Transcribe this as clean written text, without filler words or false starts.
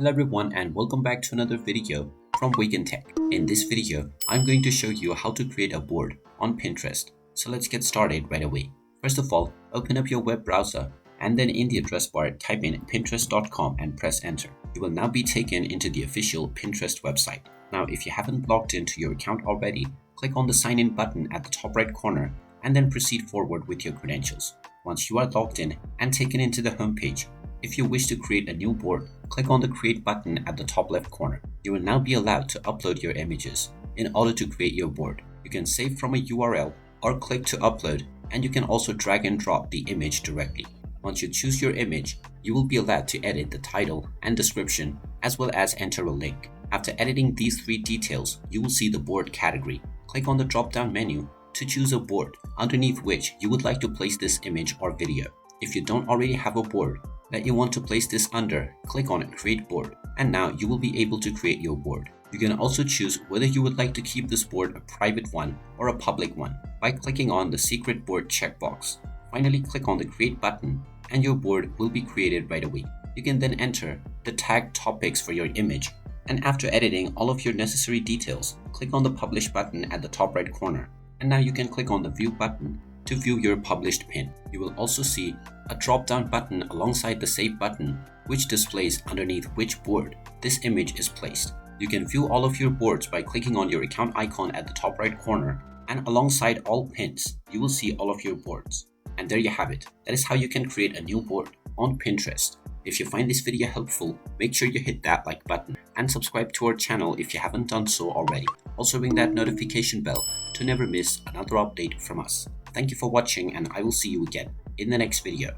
Hello everyone and welcome back to another video from Wake&Tech. In this video, I'm going to show you how to create a board on Pinterest. So let's get started right away. First of all, open up your web browser and then in the address bar type in pinterest.com and press enter. You will now be taken into the official Pinterest website. Now if you haven't logged into your account already, click on the sign in button at the top right corner and then proceed forward with your credentials. Once you are logged in and taken into the home page, if you wish to create a new board, click on the Create button at the top left corner. You will now be allowed to upload your images. In order to create your board, you can save from a URL or click to upload, and you can also drag and drop the image directly. Once you choose your image, you will be allowed to edit the title and description as well as enter a link. After editing these three details, you will see the board category. Click on the drop-down menu to choose a board underneath which you would like to place this image or video. If you don't already have a board that you want to place this under, click on Create Board, and now you will be able to create your board. You can also choose whether you would like to keep this board a private one or a public one by clicking on the Secret Board checkbox. Finally, click on the Create button and your board will be created right away. You can then enter the tag topics for your image, and after editing all of your necessary details, click on the Publish button at the top right corner, and now you can click on the View button to view your published pin. You will also see a drop-down button alongside the Save button, which displays underneath which board this image is placed. You can view all of your boards by clicking on your account icon at the top right corner, and alongside all pins, you will see all of your boards. And there you have it. That is how you can create a new board on Pinterest. If you find this video helpful, make sure you hit that like button and subscribe to our channel if you haven't done so already. Also ring that notification bell to never miss another update from us. Thank you for watching, and I will see you again in the next video.